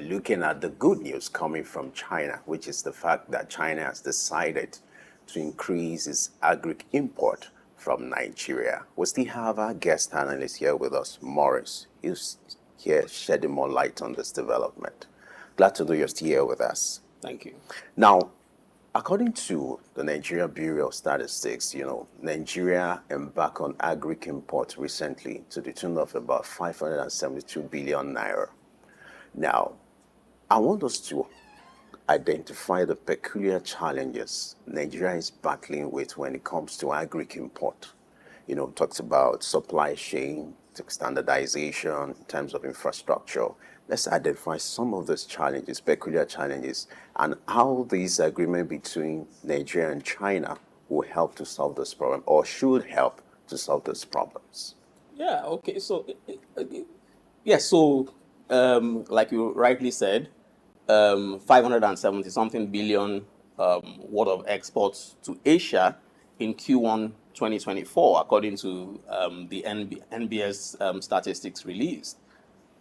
looking at the good news coming from China, which is the fact that China has decided to increase its agric import from Nigeria. We still have our guest analyst here with us, Morris. He's here shedding more light on this development. Glad to know you're still here with us. Thank you. Now, according to the Nigeria Bureau of Statistics, Nigeria embarked on agric import recently to the tune of about 572 billion naira. Now, I want us to identify the peculiar challenges Nigeria is battling with when it comes to agric import. Talks about supply chain, standardization, in terms of infrastructure. Let's identify some of those challenges, peculiar challenges, and how this agreement between Nigeria and China will help to solve this problem, or should help to solve those problems. Yeah, okay. So, like you rightly said, 570 something billion worth of exports to Asia in Q1 2024, according to the NBS statistics released.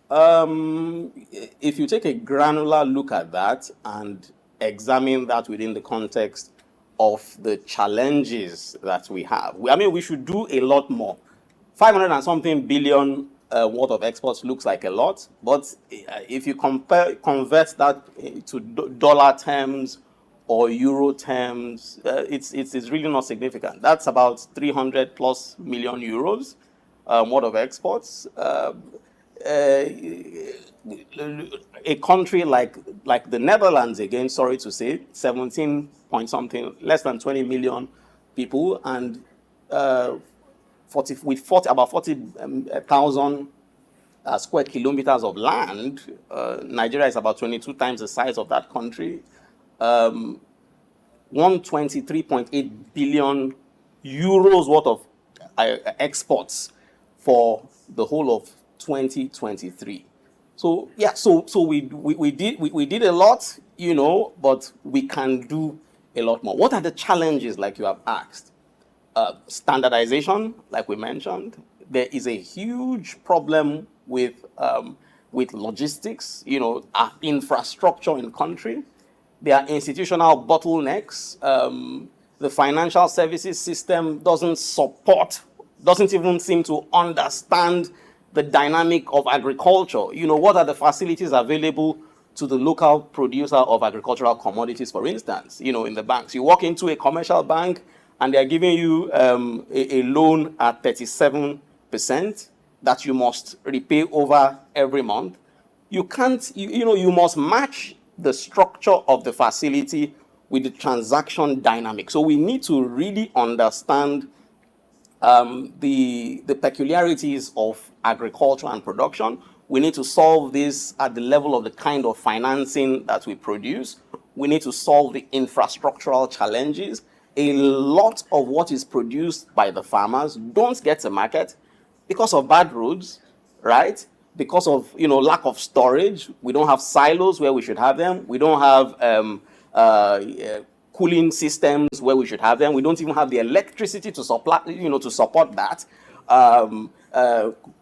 If you take a granular look at that and examine that within the context of the challenges that we have, we should do a lot more. 500 and something billion worth of exports looks like a lot, but if you convert that to dollar terms or euro terms, it's really not significant. That's about 300 plus million euros worth of exports. A country like the Netherlands, again, sorry to say, 17 point something, less than 20 million people, and about 40,000 square kilometers of land. Nigeria is about 22 times the size of that country. 123.8 billion euros worth of exports for the whole of 2023. So yeah, so we did a lot, but we can do a lot more. What are the challenges, like you have asked? Standardization, like we mentioned. There is a huge problem with logistics, our infrastructure in country. There are institutional bottlenecks. The financial services system doesn't even seem to understand the dynamic of agriculture. What are the facilities available to the local producer of agricultural commodities, for instance, in the banks? You walk into a commercial bank and they're giving you a loan at 37% that you must repay over every month. You can't, you must match the structure of the facility with the transaction dynamic. So we need to really understand the peculiarities of agriculture and production. We need to solve this at the level of the kind of financing that we produce. We need to solve the infrastructural challenges. A lot of what is produced by the farmers don't get to market because of bad roads, right? Because of lack of storage. We don't have silos where we should have them. We don't have cooling systems where we should have them. We don't even have the electricity to supply, to support that.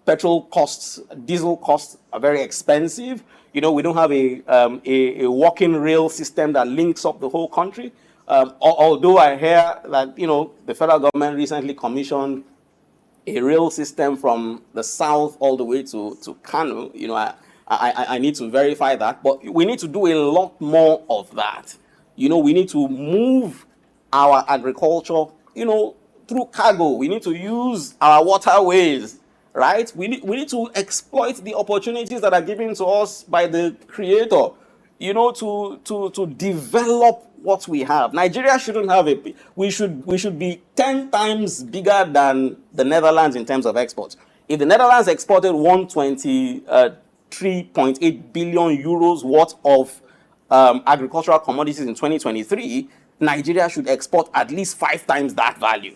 Petrol costs, diesel costs are very expensive. We don't have a walking rail system that links up the whole country. Although I hear that, the federal government recently commissioned a rail system from the south all the way to Kano. I need to verify that, but we need to do a lot more of that. We need to move our agriculture, through cargo. We need to use our waterways, right? We need to exploit the opportunities that are given to us by the Creator, to develop what we have. Nigeria shouldn't have we should be 10 times bigger than the Netherlands in terms of exports. If the Netherlands exported 123.8 billion euros worth of agricultural commodities in 2023, Nigeria should export at least 5 times that value.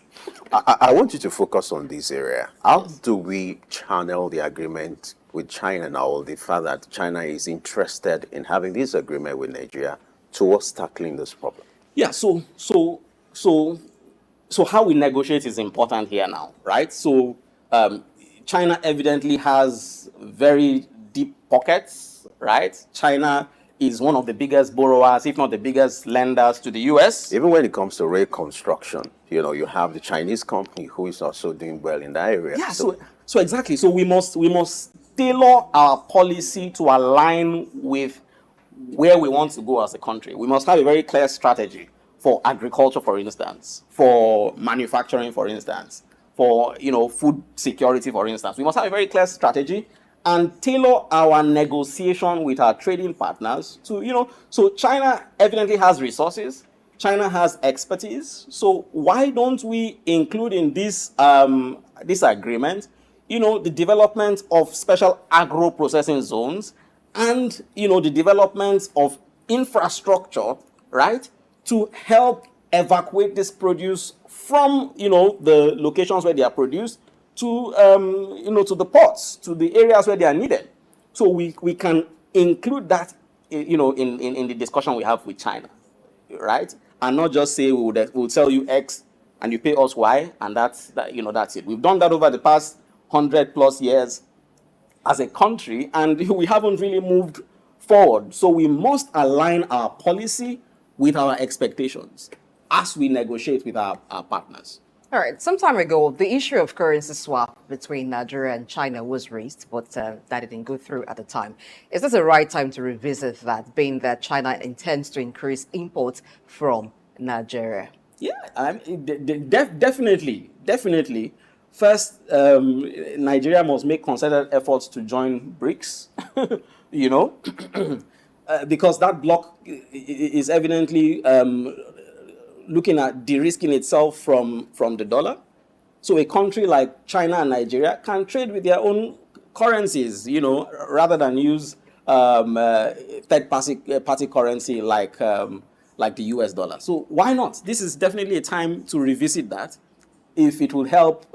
I want you to focus on this area. How do we channel the agreement with China now, the fact that China is interested in having this agreement with Nigeria towards tackling this problem? Yeah, so how we negotiate is important here now, right? So China evidently has very deep pockets right? China is one of the biggest borrowers, if not the biggest lenders to the US. Even when it comes to rail construction, you have the Chinese company who is also doing well in that area. Yeah, so exactly. So we must tailor our policy to align with where we want to go as a country. We must have a very clear strategy for agriculture, for instance, for manufacturing, for instance, for food security, for instance. We must have a very clear strategy and tailor our negotiation with our trading partners to. So China evidently has resources. China has expertise. So why don't we include in this this agreement, the development of special agro processing zones and the development of infrastructure, right, to help evacuate this produce from the locations where they are produced to to the ports, to the areas where they are needed. So we can include that in the discussion we have with China, right? And not just say we'll tell you X and you pay us Y, and that's it. We've done that over the past 100+ years as a country, and we haven't really moved forward. So we must align our policy with our expectations as we negotiate with our partners. All right. Some time ago, the issue of currency swap between Nigeria and China was raised, but that didn't go through at the time. Is this the right time to revisit that, being that China intends to increase imports from Nigeria? Yeah, definitely. First, Nigeria must make concerted efforts to join BRICS, because that bloc is evidently looking at de-risking itself from the dollar. So a country like China and Nigeria can trade with their own currencies, rather than use third-party currency like the US dollar. So why not? This is definitely a time to revisit that, if it will help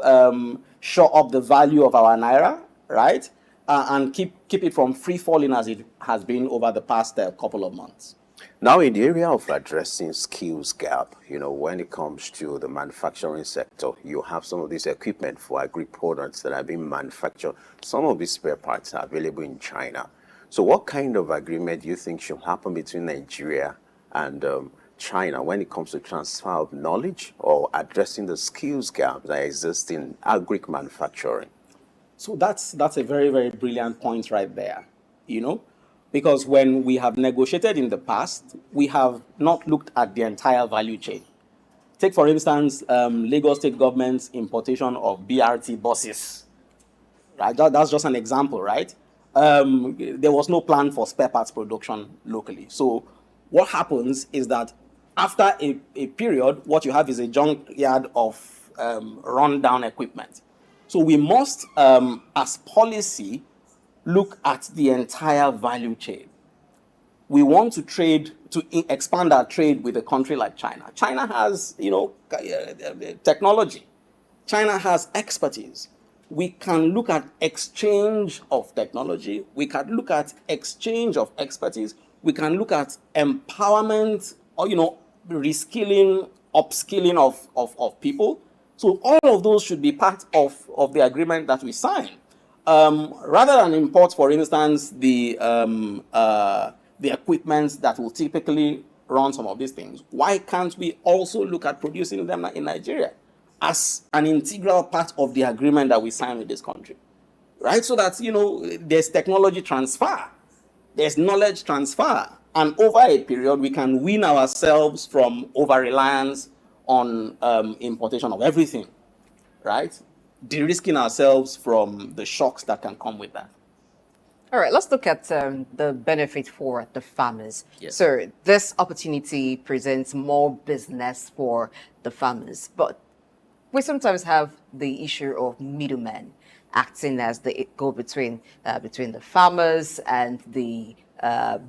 shore up the value of our naira, right, and keep it from free falling as it has been over the past couple of months. Now, in the area of addressing skills gap, when it comes to the manufacturing sector, you have some of this equipment for agri products that are being manufactured. Some of these spare parts are available in China. So what kind of agreement do you think should happen between Nigeria and China when it comes to transfer of knowledge or addressing the skills gap that exist in agri manufacturing? So that's a very, very brilliant point right there, because when we have negotiated in the past, we have not looked at the entire value chain. Take, for instance, Lagos State government's importation of BRT buses. Right? That's just an example, right? There was no plan for spare parts production locally. So what happens is that after a period, what you have is a junkyard of run-down equipment. So we must, as policy, look at the entire value chain. We want to expand our trade with a country like China. China has, technology. China has expertise. We can look at exchange of technology. We can look at exchange of expertise. We can look at empowerment or, reskilling, upskilling of people. So all of those should be part of the agreement that we sign. Rather than import, for instance, the equipment that will typically run some of these things, why can't we also look at producing them in Nigeria as an integral part of the agreement that we sign with this country, right? So that, there's technology transfer, there's knowledge transfer, and over a period, we can wean ourselves from over-reliance on importation of everything, right? De-risking ourselves from the shocks that can come with that. All right, let's look at the benefit for the farmers. Yes. So this opportunity presents more business for the farmers, but we sometimes have the issue of middlemen acting as the go-between between the farmers and the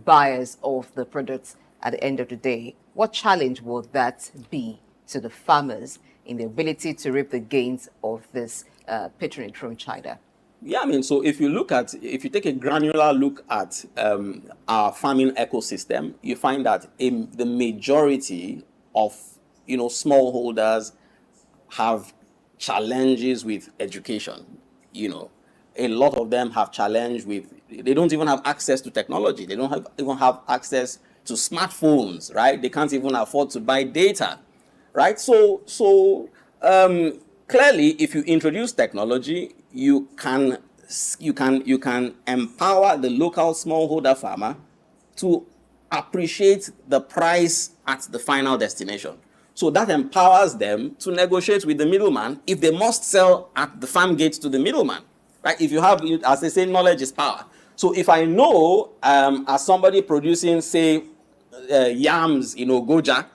buyers of the products at the end of the day. What challenge would that be to the farmers in the ability to reap the gains of this patronage from China? Yeah, so if you take a granular look at our farming ecosystem, you find that the majority of smallholders have challenges with education. a lot of them have challenged with, they don't even have access to technology. They don't even have access to smartphones, right? They can't even afford to buy data, right? So clearly, if you introduce technology, you can empower the local smallholder farmer to appreciate the price at the final destination. So that empowers them to negotiate with the middleman if they must sell at the farm gate to the middleman. Right? If you have, as they say, knowledge is power. So if I know, as somebody producing, say, yams in Ogoja,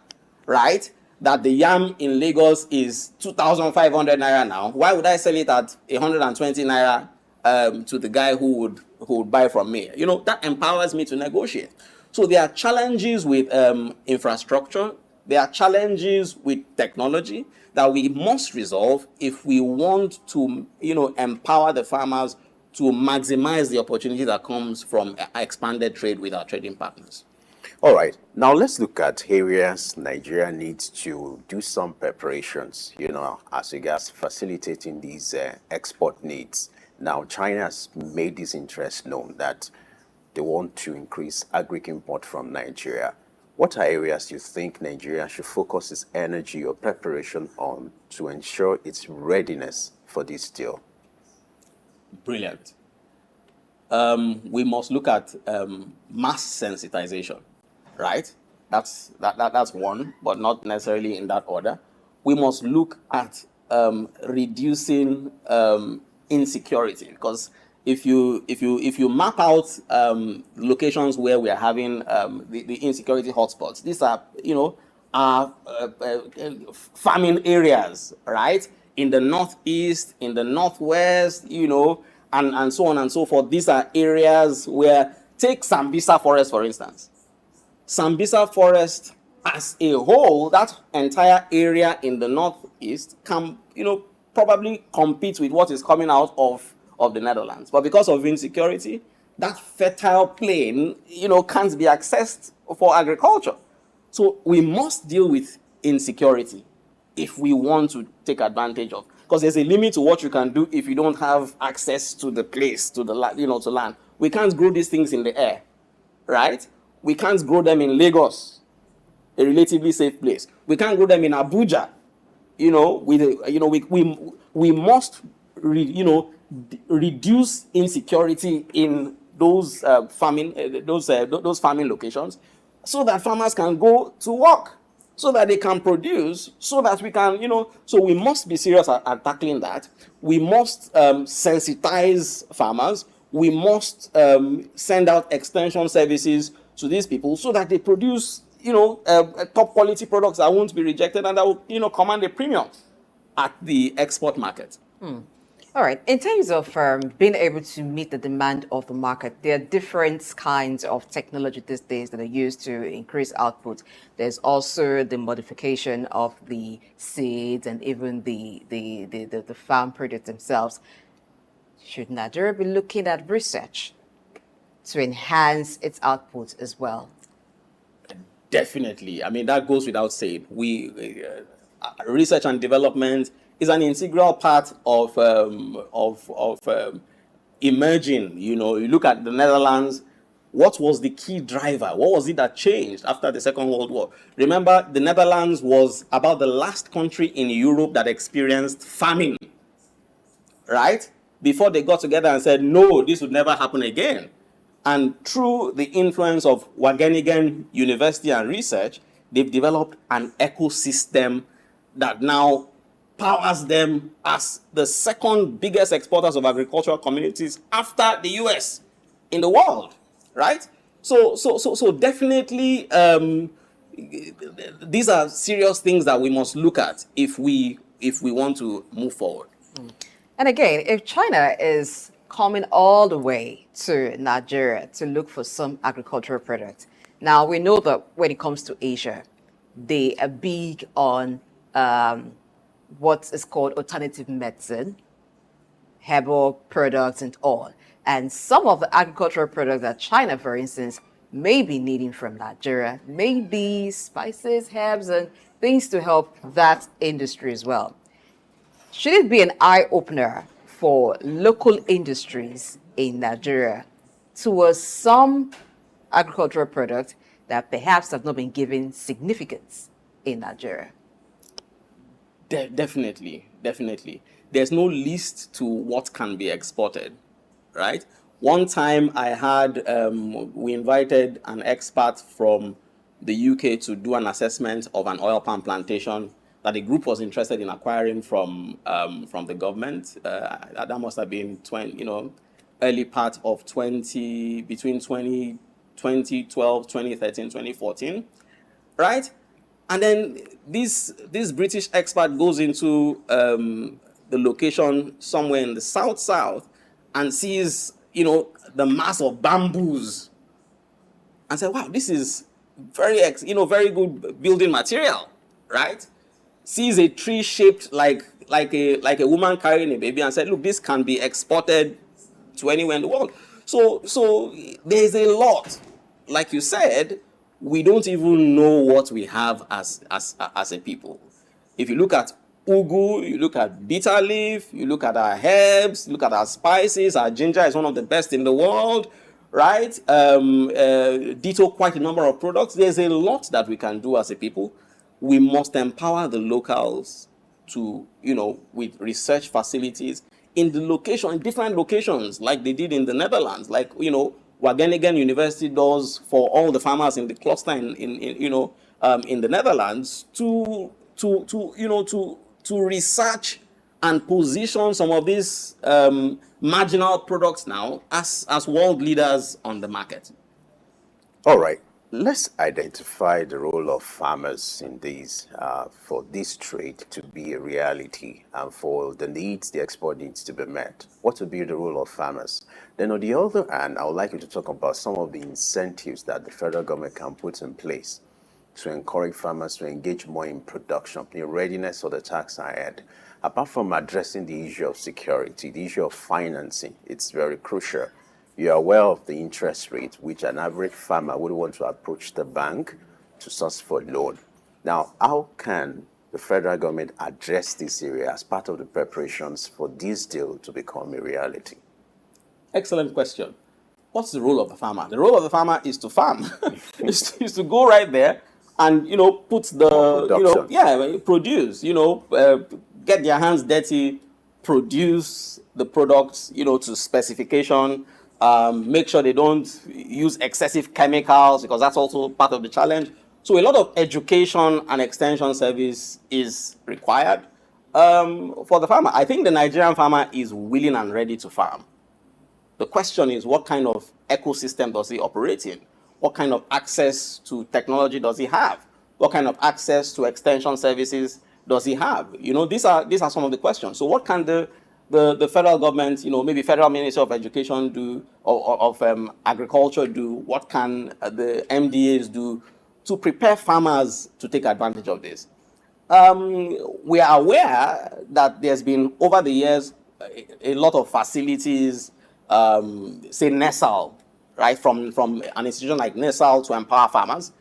right, that the yam in Lagos is 2,500 naira now, why would I sell it at 120 naira to the guy who would buy from me? You know, that empowers me to negotiate. So there are challenges with infrastructure. There are challenges with technology that we must resolve if we want to, you know, empower the farmers to maximize the opportunity that comes from expanded trade with our trading partners. All right. Now let's look at areas Nigeria needs to do some preparations, you know, as regards facilitating these export needs. Now, China has made this interest known that they want to increase agri import from Nigeria. What are areas you think Nigeria should focus its energy or preparation on to ensure its readiness for this deal? Brilliant. We must look at mass sensitization, right? That's one, but not necessarily in that order. We must look at reducing insecurity, because if you map out locations where we are having the insecurity hotspots, these are, you know, farming areas, right? In the northeast, in the northwest, you know, and so on and so forth. These are areas where, take Sambisa Forest, for instance. Sambisa Forest as a whole, that entire area in the northeast can, you know, probably compete with what is coming out of the Netherlands. But because of insecurity, that fertile plain, you know, can't be accessed for agriculture. So we must deal with insecurity if we want to take advantage of, because there's a limit to what you can do if you don't have access to the place, to the land, you know, to land. We can't grow these things in the air, right? We can't grow them in Lagos, a relatively safe place. We can't grow them in Abuja, you know. We must reduce insecurity in those farming locations, so that farmers can go to work, so that they can produce, so that we can, you know. So we must be serious at tackling that. We must sensitize farmers. We must send out extension services to these people so that they produce, you know, top quality products that won't be rejected and that will, you know, command a premium at the export market. All right. In terms of being able to meet the demand of the market, there are different kinds of technology these days that are used to increase output. There's also the modification of the seeds and even the farm products themselves. Should Nigeria be looking at research to enhance its output as well? Definitely. I mean, that goes without saying. Research and development is an integral part of emerging. You know, you look at the Netherlands. What was the key driver? What was it that changed after the Second World War? Remember, the Netherlands was about the last country in Europe that experienced famine, right? Before they got together and said, no, this would never happen again. And through the influence of Wageningen University and research, they've developed an ecosystem that now powers them as the second biggest exporters of agricultural commodities after the US in the world, right? So definitely, these are serious things that we must look at if we want to move forward. And again, if China is coming all the way to Nigeria to look for some agricultural products, now we know that when it comes to Asia, they are big on what is called alternative medicine, herbal products and all. And some of the agricultural products that China, for instance, may be needing from Nigeria, may be spices, herbs, and things to help that industry as well. Should it be an eye-opener for local industries in Nigeria towards some agricultural products that perhaps have not been given significance in Nigeria? Definitely, definitely. There's no list to what can be exported, right? One time I had, we invited an expert from the UK to do an assessment of an oil palm plantation that the group was interested in acquiring from the government. That must have been early part of 2012, 2013, 2014, right? And then this British expert goes into the location somewhere in the south and sees the mass of bamboos and said, "Wow, this is very good building material," right? Sees a tree shaped like a woman carrying a baby and said, "Look, this can be exported to anywhere in the world." So there's a lot. Like you said, we don't even know what we have as a people. If you look at ugu, you look at bitter leaf, you look at our herbs, look at our spices, our ginger is one of the best in the world, right? Ditto quite a number of products. There's a lot that we can do as a people. We must empower the locals to, with research facilities in different locations, like they did in the Netherlands, like, Wageningen University does for all the farmers in the cluster in the Netherlands to research and position some of these marginal products now as world leaders on the market. All right. Let's identify the role of farmers in these, for this trade to be a reality and for the export needs to be met. What would be the role of farmers? Then on the other hand, I would like you to talk about some of the incentives that the federal government can put in place to encourage farmers to engage more in production, in readiness for the task ahead. Apart from addressing the issue of security, the issue of financing, it's very crucial. You are aware of the interest rate which an average farmer would want to approach the bank to source for loan. Now, how can the federal government address this area as part of the preparations for this deal to become a reality? Excellent question. What's the role of the farmer? The role of the farmer is to farm, is to go right there and put the produce, get their hands dirty, produce the products, to specification. Make sure they don't use excessive chemicals, because that's also part of the challenge. So a lot of education and extension service is required for the farmer. I think the Nigerian farmer is willing and ready to farm. The question is, what kind of ecosystem does he operate in? What kind of access to technology does he have? What kind of access to extension services does he have? These are some of the questions. So what can the federal government, maybe Federal Ministry of Education do, or of Agriculture do? What can the MDAs do to prepare farmers to take advantage of this? We are aware that there's been, over the years, a lot of facilities, say NESAL, right, from an institution like NESAL to empower farmers.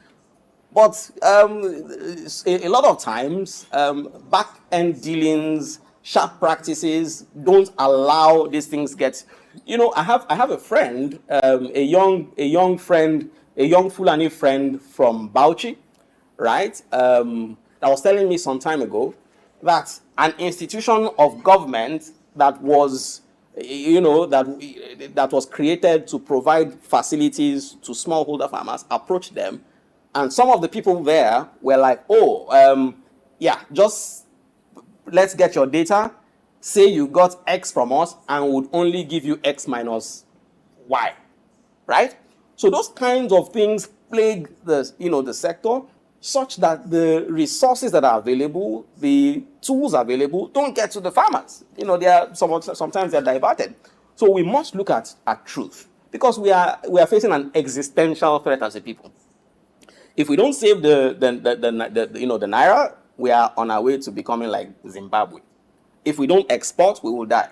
But a lot of times, back-end dealings, sharp practices don't allow these things get. I have a friend, a young Fulani friend from Bauchi, right? That was telling me some time ago that an institution of government that was, that was created to provide facilities to smallholder farmers approached them, and some of the people there were like, just let's get your data, say you got X from us, and would only give you X minus Y, right? So those kinds of things plague the sector, such that the resources that are available, the tools available, don't get to the farmers. They are sometimes they're diverted. So we must look at truth, because we are facing an existential threat as a people. If we don't save the naira, we are on our way to becoming like Zimbabwe. If we don't export, we will die.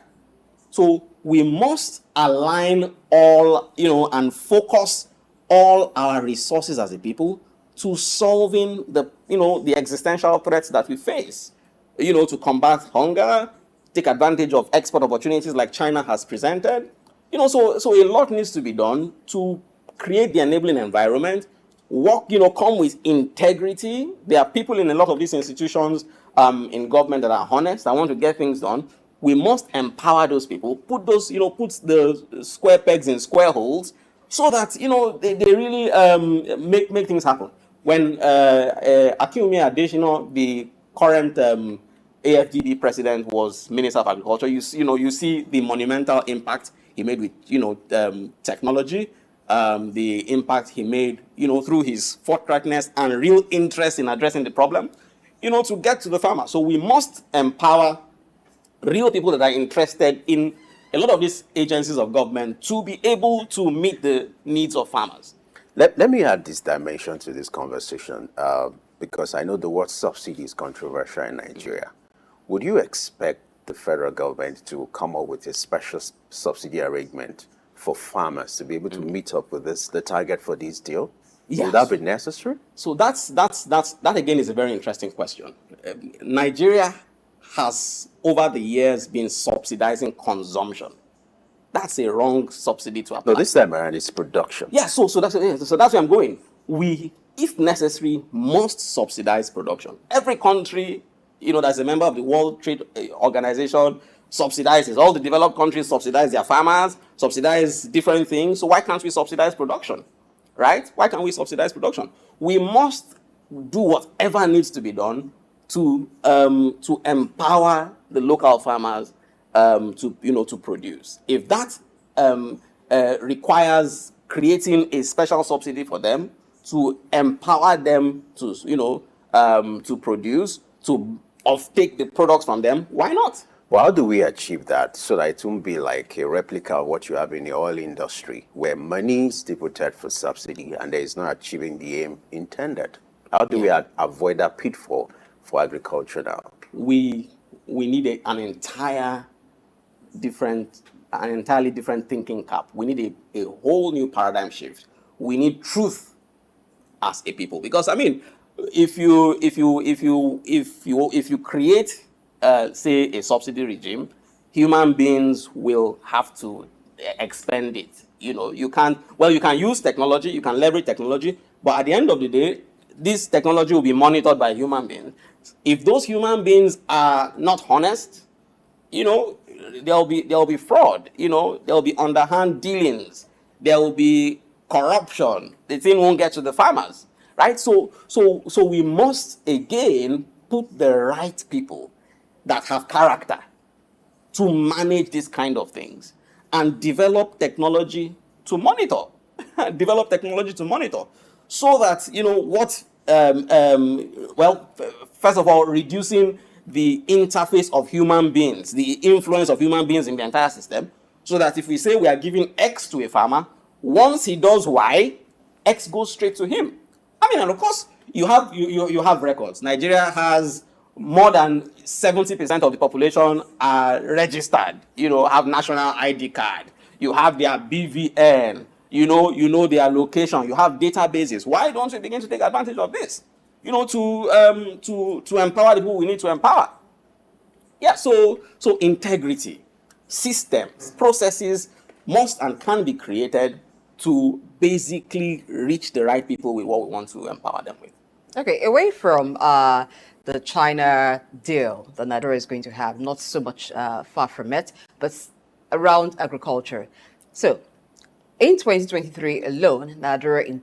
So we must align all, and focus all our resources as a people to solving the existential threats that we face, to combat hunger, take advantage of export opportunities like China has presented. So a lot needs to be done to create the enabling environment. Work, come with integrity. There are people in a lot of these institutions in government that are honest, that want to get things done. We must empower those people, put the square pegs in square holes, so that they really make things happen. When Akinwumi Adesina, the current AFDB president, was Minister of Agriculture, you see the monumental impact he made with technology, the impact he made through his forthrightness and real interest in addressing the problem, to get to the farmer. So we must empower real people that are interested in a lot of these agencies of government to be able to meet the needs of farmers. Let me add this dimension to this conversation, because I know the word subsidy is controversial in Nigeria. Would you expect the federal government to come up with a special subsidy arrangement for farmers to be able to meet up with the target for this deal? Yes. Would that be necessary? So that again is a very interesting question. Nigeria has over the years been subsidizing consumption. That's a wrong subsidy to apply. No, this time around it's production. Yeah, so that's where I'm going. We, if necessary, must subsidize production. Every country, that's a member of the World Trade Organization, subsidizes. All the developed countries subsidize their farmers, subsidize different things. So why can't we subsidize production? Right? Why can't we subsidize production? We must do whatever needs to be done to empower the local farmers to produce. If that requires creating a special subsidy for them to empower them to produce, to offtake the products from them, why not? Well, how do we achieve that so that it won't be like a replica of what you have in the oil industry, where money is devoted for subsidy and there is not achieving the aim intended? How do we avoid that pitfall for agriculture now? We need an entirely different thinking cap. We need a whole new paradigm shift. We need truth as a people, because if you create say a subsidy regime, human beings will have to expend it. You can use technology, you can leverage technology, but at the end of the day, this technology will be monitored by human beings. If those human beings are not honest, there'll be fraud, there'll be underhand dealings, there will be corruption. The thing won't get to the farmers, right? So we must again put the right people that have character to manage these kind of things and develop technology to monitor. So that, first of all, reducing the interface of human beings, the influence of human beings in the entire system, so that if we say we are giving X to a farmer, once he does Y, X goes straight to him. And of course, you have records. Nigeria has more than 70% of the population are registered, have national ID card. You have their BVN, you know their location, you have databases. Why don't we begin to take advantage of this? To empower the people we need to empower. Yeah, so integrity, systems, processes must and can be created to basically reach the right people with what we want to empower them with. Okay, away from the China deal that Nigeria is going to have, not so much far from it, but around agriculture. So, in 2023 alone, Nigeria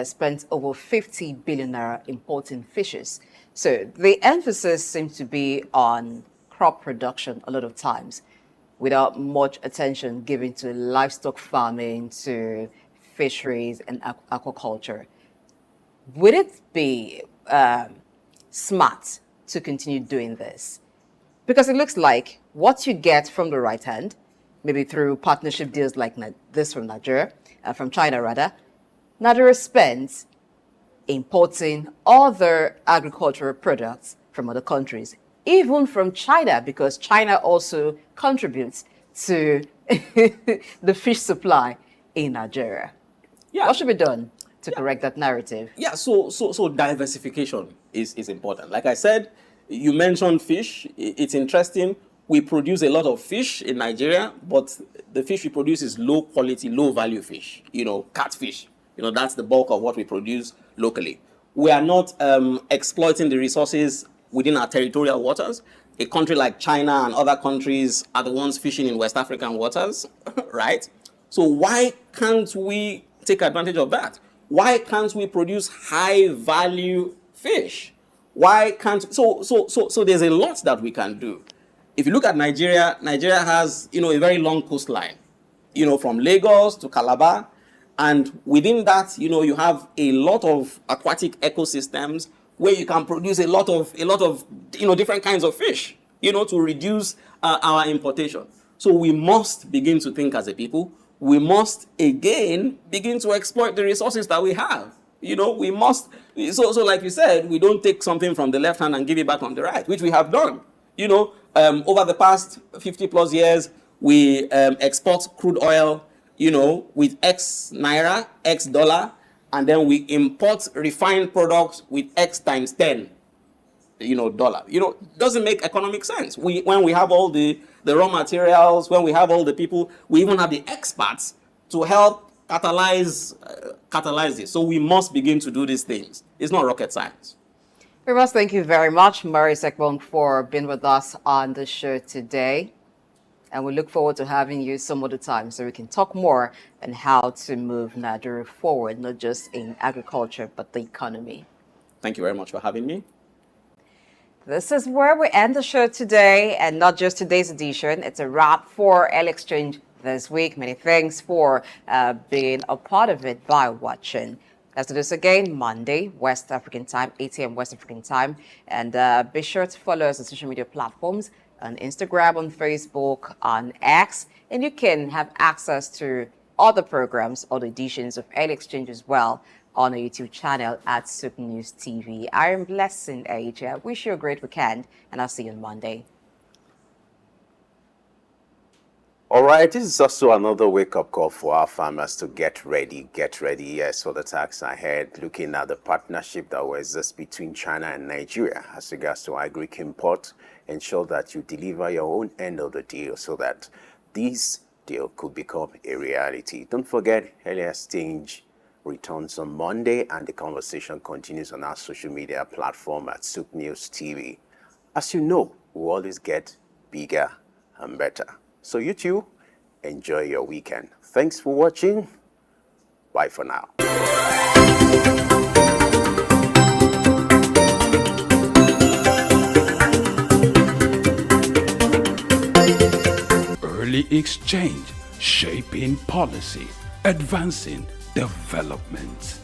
spent over 50 billion naira importing fishes. So, the emphasis seems to be on crop production a lot of times, without much attention given to livestock farming, to fisheries and aquaculture. Would it be smart to continue doing this? Because it looks like what you get from the right hand, maybe through partnership deals like this from Nigeria, from China rather, Nigeria spends importing other agricultural products from other countries, even from China, because China also contributes to the fish supply in Nigeria. Yeah. What should be done to correct that narrative? Yeah, so diversification is important. Like I said, you mentioned fish. It's interesting. we produce a lot of fish in Nigeria, but the fish we produce is low quality, low value fish, catfish. That's the bulk of what we produce locally. We are not exploiting the resources within our territorial waters. A country like China and other countries are the ones fishing in West African waters, right? So why can't we take advantage of that? Why can't we produce high value fish? Why can't so there's a lot that we can do. If you look at Nigeria, Nigeria has a very long coastline, from Lagos to Calabar, and within that, you have a lot of aquatic ecosystems where you can produce a lot of different kinds of fish, to reduce our importation. So we must begin to think as a people. We must again begin to exploit the resources that we have. We must. So like you said, we don't take something from the left hand and give it back on the right, which we have done. Over the past 50 plus years, we export crude oil, with X naira, X dollar, and then we import refined products with X times 10, dollar. Doesn't make economic sense. When we have all the raw materials, when we have all the people, we even have the experts to help catalyze this. So we must begin to do these things. It's not rocket science. We must thank you very much, Maurice Ekbong, for being with us on the show today. And we look forward to having you some other time so we can talk more on how to move Nigeria forward, not just in agriculture, but the economy. Thank you very much for having me. This is where we end the show today, and not just today's edition. It's a wrap for L Exchange this week. Many thanks for being a part of it by watching. Let's do this again Monday, West African time, 8 a.m. West African time. And be sure to follow us on social media platforms, on Instagram, on Facebook, on X. And you can have access to other programs, other editions of L Exchange as well on our YouTube channel at SOUQ News TV. I am Blessing Aja. I wish you a great weekend, and I'll see you on Monday. All right, this is also another wake-up call for our farmers to get ready, yes, for the tax ahead, looking at the partnership that will exist between China and Nigeria as regards to agric import. Ensure that you deliver your own end of the deal so that this deal could become a reality. Don't forget, Earlier Exchange returns on Monday, and the conversation continues on our social media platform at SOUQ News TV. As you know, we always get bigger and better. So you too, enjoy your weekend. Thanks for watching. Bye for now. Early Exchange, shaping policy, advancing development.